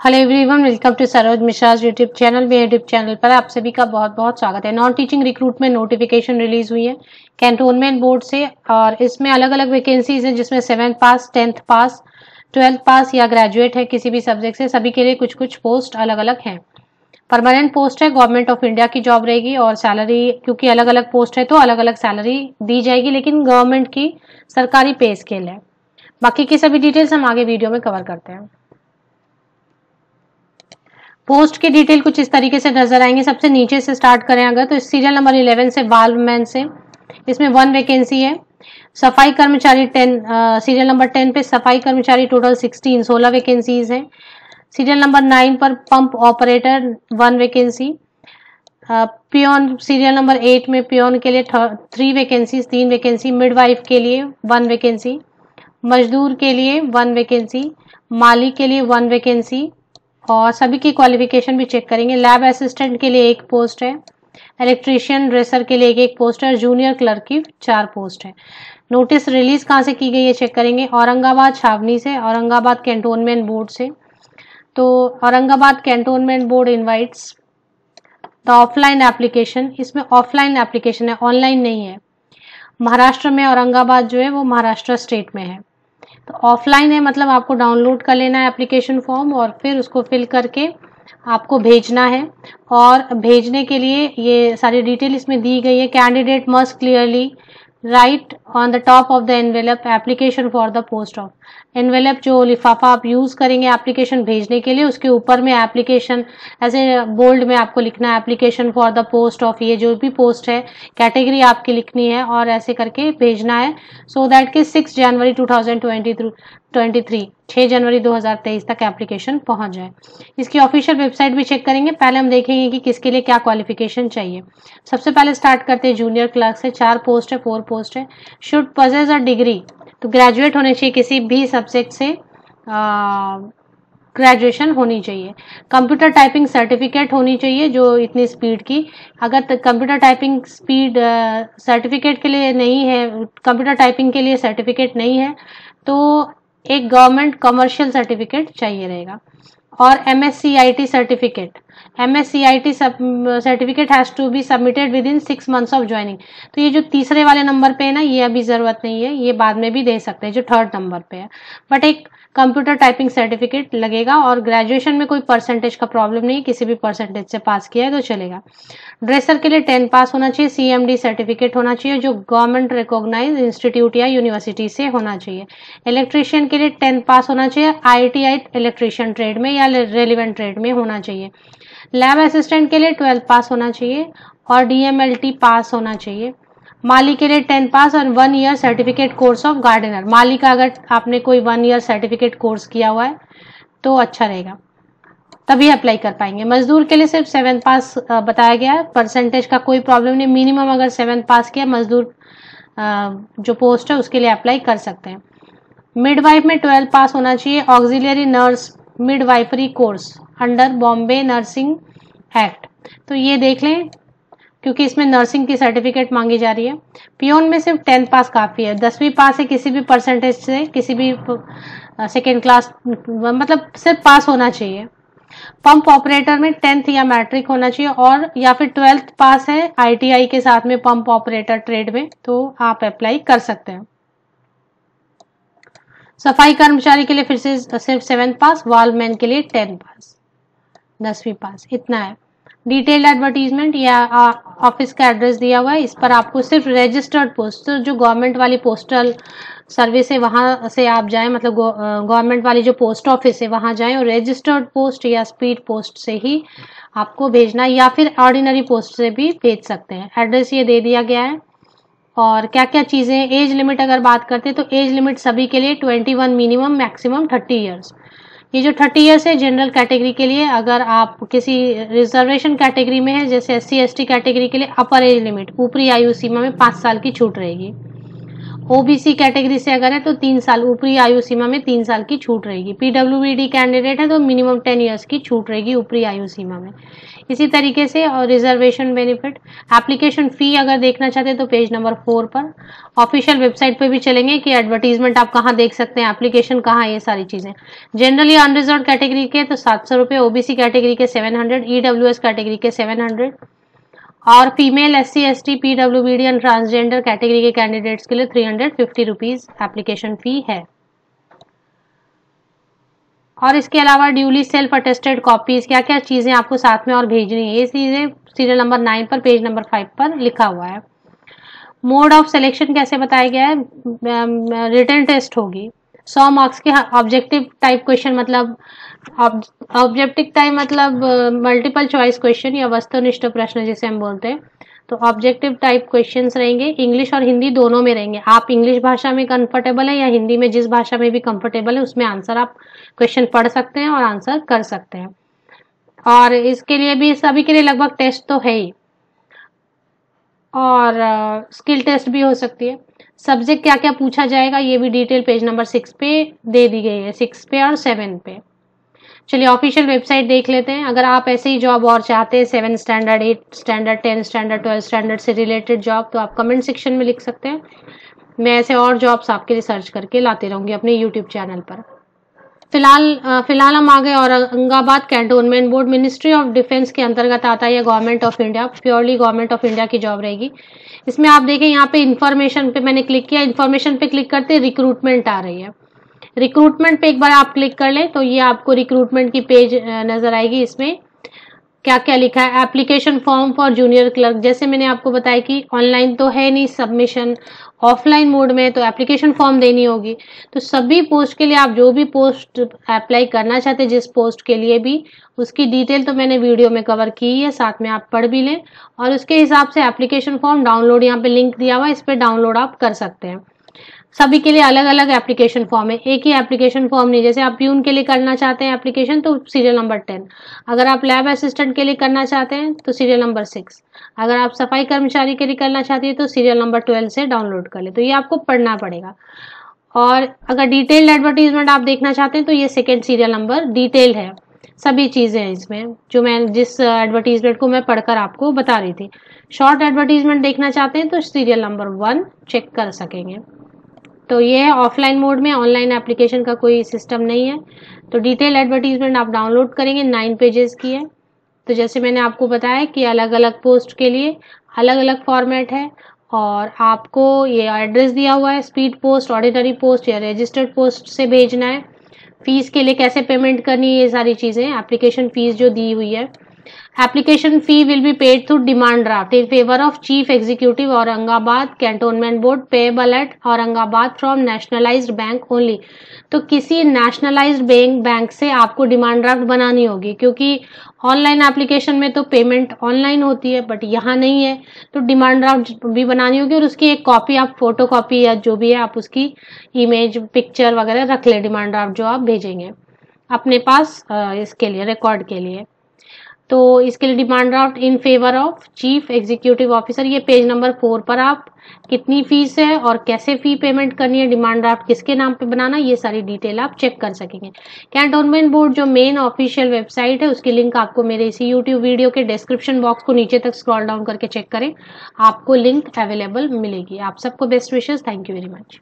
Hello everyone, welcome to Saroj Mishra YouTube channel. मेरे YouTube channel पर आप सभी का बहुत बहुत स्वागत है। Non teaching recruitment notification release हुई है कैंटोनमेंट बोर्ड से और इसमें अलग अलग वैकेंसीज हैं जिसमें 7th पास, 10th पास, 12th पास या ग्रेजुएट है किसी भी सब्जेक्ट से, सभी के लिए कुछ कुछ पोस्ट अलग अलग हैं। परमानेंट पोस्ट है, गवर्नमेंट ऑफ इंडिया की जॉब रहेगी और सैलरी क्योंकि अलग अलग पोस्ट है तो अलग अलग सैलरी दी जाएगी, लेकिन गवर्नमेंट की सरकारी पे स्केल है। बाकी की सभी डिटेल्स हम आगे वीडियो में कवर करते हैं। पोस्ट की डिटेल कुछ इस तरीके से नजर आएंगे। सबसे नीचे से स्टार्ट करें अगर तो सीरियल नंबर 11 से वाल्वमैन से इसमें 1 वैकेंसी है। सफाई कर्मचारी 10 सीरियल नंबर 10 पे सफाई कर्मचारी टोटल 16 वैकेंसीज हैं। सीरियल नंबर 9 पर pump operator 1 vacancy. Peon serial number 8 में पियोन के लिए 3 वैकेंसीज, 3 वैकेंसी। मिडवाइफ के लिए 1 वैकेंसी। मजदूर के लिए 1 वैकेंसी। माली के लिए 1 वैकेंसी और सभी की क्वालिफिकेशन भी चेक करेंगे। लैब असिस्टेंट के लिए 1 पोस्ट है। इलेक्ट्रीशियन ड्रेसर के लिए एक पोस्ट है। जूनियर क्लर्क की 4 पोस्ट है। नोटिस रिलीज कहाँ से की गई है चेक करेंगे। औरंगाबाद छावनी से, औरंगाबाद कैंटोनमेंट बोर्ड से। तो Aurangabad cantonment board invites the offline application. इसमें ऑफलाइन एप्लीकेशन है, ऑनलाइन नहीं है। महाराष्ट्र में औरंगाबाद जो है वो महाराष्ट्र स्टेट में है, तो ऑफलाइन है, मतलब आपको डाउनलोड कर लेना है एप्लीकेशन फॉर्म और फिर उसको फिल करके आपको भेजना है। और भेजने के लिए ये सारी डिटेल इसमें दी गई है। Candidate must clearly right on the top of the envelope application for the post of. Envelope जो लिफाफा आप यूज करेंगे एप्लीकेशन भेजने के लिए, उसके ऊपर में एप्लीकेशन ऐसे बोल्ड में आपको लिखना है application for the post of, ये जो भी पोस्ट है कैटेगरी आपकी लिखनी है और ऐसे करके भेजना है सो दैट कि 6 जनवरी 2023 6 जनवरी 2023 तक एप्लीकेशन पहुंच जाए। इसकी ऑफिशियल वेबसाइट भी चेक करेंगे। पहले हम देखेंगे कि किसके लिए क्या क्वालिफिकेशन चाहिए। सबसे पहले स्टार्ट करते हैं जूनियर क्लर्क से। 4 पोस्ट है, 4 पोस्ट है। शुड पजेस अ डिग्री, तो ग्रेजुएट होने चाहिए किसी भी सब्जेक्ट से, ग्रेजुएशन होनी चाहिए। कंप्यूटर टाइपिंग सर्टिफिकेट होनी चाहिए जो इतनी स्पीड की। अगर कंप्यूटर टाइपिंग स्पीड सर्टिफिकेट के लिए नहीं है, कंप्यूटर टाइपिंग के लिए सर्टिफिकेट नहीं है तो एक गवर्नमेंट कमर्शियल सर्टिफिकेट चाहिए रहेगा। और MSCIT certificate, MSCIT certificate has to be submitted within 6 months of joining. तो ये जो तीसरे वाले नंबर पे है ना, ये अभी जरूरत नहीं है, ये बाद में भी दे सकते हैं जो 3rd नंबर पे है, बट एक कंप्यूटर टाइपिंग सर्टिफिकेट लगेगा। और ग्रेजुएशन में कोई परसेंटेज का प्रॉब्लम नहीं, किसी भी परसेंटेज से पास किया है तो चलेगा। ड्रेसर के लिए 10 पास होना चाहिए। CMD सर्टिफिकेट होना चाहिए जो गवर्नमेंट रिकॉग्नाइज इंस्टीट्यूट या यूनिवर्सिटी से होना चाहिए। इलेक्ट्रीशियन के लिए 10 पास होना चाहिए, ITI इलेक्ट्रीशियन ट्रेड में या रेलिवेंट ट्रेड में होना चाहिए। लैब असिस्टेंट के लिए 12 पास होना चाहिए और DMLT पास होना चाहिए। माली के लिए 10 पास और 1 year certificate course of gardener. माली का अगर आपने कोई 1 ईयर सर्टिफिकेट कोर्स किया हुआ है तो अच्छा रहेगा, तभी अप्लाई कर पाएंगे। मजदूर के लिए सिर्फ 7 पास बताया गया है, परसेंटेज का कोई प्रॉब्लम नहीं। मिनिमम अगर 7 पास किया मजदूर जो पोस्ट है उसके लिए अप्लाई कर सकते हैं। मिडवाइफ में 12 पास होना चाहिए। Auxiliary nurse midwifery course under Bombay nursing act, तो ये देख लें क्योंकि इसमें नर्सिंग की सर्टिफिकेट मांगी जा रही है। पियोन में सिर्फ 10 पास काफी है। 10वीं पास है किसी भी परसेंटेज से, किसी भी सेकेंड क्लास, मतलब सिर्फ पास होना चाहिए। पंप ऑपरेटर में 10th या मैट्रिक होना चाहिए और या फिर 12th पास है ITI के साथ में पंप ऑपरेटर ट्रेड में, तो आप अप्लाई कर सकते हैं। सफाई कर्मचारी के लिए फिर से सिर्फ 7th पास, वॉलमैन के लिए 10 पास, 10वीं पास, इतना है। डिटेल्ड एडवर्टीजमेंट या ऑफिस का एड्रेस दिया हुआ है, इस पर आपको सिर्फ रजिस्टर्ड पोस्ट, तो जो गवर्नमेंट वाली पोस्टल सर्विस है वहां से आप जाएं, मतलब गवर्नमेंट वाली जो पोस्ट ऑफिस है वहां जाएं और रजिस्टर्ड पोस्ट या स्पीड पोस्ट से ही आपको भेजना, या फिर ऑर्डिनरी पोस्ट से भी भेज सकते हैं। एड्रेस ये दे दिया गया है। और क्या क्या चीजें, एज लिमिट अगर बात करते हैं तो एज लिमिट सभी के लिए 21 मिनिमम, मैक्सिमम 30 ईयर्स। ये जो 30 ईयर्स है जनरल कैटेगरी के लिए, अगर आप किसी रिजर्वेशन कैटेगरी में है जैसे SC ST कैटेगरी के लिए अपर एज लिमिट, ऊपरी आयु सीमा में 5 साल की छूट रहेगी। ओबीसी कैटेगरी से अगर है तो 3 साल, ऊपरी आयु सीमा में 3 साल की छूट रहेगी। पीडब्ल्यूबीडी कैंडिडेट है तो मिनिमम 10 ईयर्स की छूट रहेगी ऊपरी आयु सीमा में। इसी तरीके से और रिजर्वेशन बेनिफिट, एप्लीकेशन फी अगर देखना चाहते हैं तो पेज नंबर 4 पर ऑफिशियल वेबसाइट पे भी चलेंगे कि एडवर्टीजमेंट आप कहाँ देख सकते हैं, एप्लीकेशन कहाँ, ये सारी चीजें। जनरली अनरिजर्व कैटेगरी के तो 700 रुपये, ओबीसी कैटेगरी के 700, ईडब्ल्यूएस कैटेगरी के 700 और female SC ST PWBD and transgender category के कैंडिडेट्स के लिए 350 रुपीज एप्लीकेशन फी है। और इसके अलावा ड्यूली सेल्फ अटेस्टेड कॉपीज, क्या क्या चीजें आपको साथ में और भेजनी है, ये चीजें सीरियल नंबर 9 पर पेज नंबर 5 पर लिखा हुआ है। मोड ऑफ सिलेक्शन कैसे बताया गया है, रिटन टेस्ट होगी 100 मार्क्स के। ऑब्जेक्टिव टाइप क्वेश्चन मतलब ऑब्जेक्टिव टाइप मतलब मल्टीपल चॉइस क्वेश्चन या वस्तुनिष्ठ प्रश्न जिसे हम बोलते हैं। तो ऑब्जेक्टिव टाइप क्वेश्चंस रहेंगे, इंग्लिश और हिंदी दोनों में रहेंगे। आप इंग्लिश भाषा में कंफर्टेबल है या हिंदी में, जिस भाषा में भी कंफर्टेबल है उसमें आंसर आप क्वेश्चन पढ़ सकते हैं और आंसर कर सकते हैं। और इसके लिए भी सभी के लिए लगभग टेस्ट तो है ही, और स्किल टेस्ट भी हो सकती है। सब्जेक्ट क्या क्या पूछा जाएगा ये भी डिटेल पेज नंबर 6 पे दे दी गई है, 6 पे और 7 पे। चलिए ऑफिशियल वेबसाइट देख लेते हैं। अगर आप ऐसे ही जॉब और चाहते हैं 7 स्टैंडर्ड, 8 स्टैंडर्ड, 10 स्टैंडर्ड, 12 स्टैंडर्ड से रिलेटेड जॉब, तो आप कमेंट सेक्शन में लिख सकते हैं। मैं ऐसे और जॉब्स आपके लिए सर्च करके लाते रहूंगी अपने यूट्यूब चैनल पर। फिलहाल हम आ गए Aurangabad cantonment board, ministry of defence के अंतर्गत आता है, government of India, purely government of India की जॉब रहेगी। इसमें आप देखें यहाँ पे इन्फॉर्मेशन पे मैंने क्लिक किया, इन्फॉर्मेशन पे क्लिक करते रिक्रूटमेंट आ रही है। रिक्रूटमेंट पे एक बार आप क्लिक कर ले तो ये आपको रिक्रूटमेंट की पेज नजर आएगी। इसमें क्या क्या लिखा है, application form for junior clerk, जैसे मैंने आपको बताया कि ऑनलाइन तो है नहीं सबमिशन, ऑफलाइन मोड में, तो एप्लीकेशन फॉर्म देनी होगी। तो सभी पोस्ट के लिए आप जो भी पोस्ट अप्लाई करना चाहते हैं, जिस पोस्ट के लिए भी, उसकी डिटेल तो मैंने वीडियो में कवर की है, साथ में आप पढ़ भी लें और उसके हिसाब से एप्लीकेशन फॉर्म डाउनलोड, यहाँ पे लिंक दिया हुआ है, इस पर डाउनलोड आप कर सकते हैं। सभी के लिए अलग अलग एप्लीकेशन फॉर्म है, एक ही एप्लीकेशन फॉर्म नहीं। जैसे आप प्यून के लिए करना चाहते हैं एप्लीकेशन तो सीरियल नंबर 10, अगर आप लैब असिस्टेंट के लिए करना चाहते हैं तो सीरियल नंबर 6, अगर आप सफाई कर्मचारी के लिए करना चाहते हैं तो सीरियल नंबर 12 से डाउनलोड कर ले। तो ये आपको पढ़ना पड़ेगा। और अगर डिटेल्ड एडवर्टीजमेंट आप देखना चाहते हैं तो ये 2nd सीरियल नंबर डिटेल्ड है, सभी चीजें हैं इसमें जो मैं जिस एडवर्टीजमेंट को मैं पढ़कर आपको बता रही थी। शॉर्ट एडवर्टीजमेंट देखना चाहते हैं तो सीरियल नंबर 1 चेक कर सकेंगे। तो ये है ऑफलाइन मोड में, ऑनलाइन एप्लीकेशन का कोई सिस्टम नहीं है। तो डिटेल एडवर्टीजमेंट आप डाउनलोड करेंगे, 9 पेजेस की है। तो जैसे मैंने आपको बताया कि अलग अलग पोस्ट के लिए अलग अलग फॉर्मेट है और आपको ये एड्रेस दिया हुआ है, स्पीड पोस्ट, ऑर्डिनरी पोस्ट या रजिस्टर्ड पोस्ट से भेजना है। फीस के लिए कैसे पेमेंट करनी है, ये सारी चीजें, एप्लीकेशन फीस जो दी हुई है। Application fee will be paid through demand draft in favor of Chief Executive Aurangabad Cantonment Board payable at Aurangabad from nationalized bank only। तो किसी नेशनलाइज्ड बैंक से आपको डिमांड ड्राफ्ट बनानी होगी, क्योंकि ऑनलाइन एप्लीकेशन में तो पेमेंट ऑनलाइन होती है बट यहाँ नहीं है, तो डिमांड ड्राफ्ट भी बनानी होगी और उसकी एक कॉपी आप फोटो कॉपी या जो भी है आप उसकी इमेज पिक्चर वगैरह रख ले, डिमांड ड्राफ्ट जो आप भेजेंगे अपने पास इसके लिए रिकॉर्ड के लिए। तो इसके लिए demand draft in favour of chief executive officer, ये पेज नंबर 4 पर आप कितनी फीस है और कैसे फी पेमेंट करनी है, डिमांड ड्राफ्ट किसके नाम पे बनाना, ये सारी डिटेल आप चेक कर सकेंगे। कैंटोनमेंट बोर्ड जो मेन ऑफिशियल वेबसाइट है उसकी लिंक आपको मेरे इसी यूट्यूब वीडियो के डिस्क्रिप्शन बॉक्स को नीचे तक स्क्रॉल डाउन करके चेक करें, आपको लिंक अवेलेबल मिलेगी। आप सबको best wishes, thank you very much.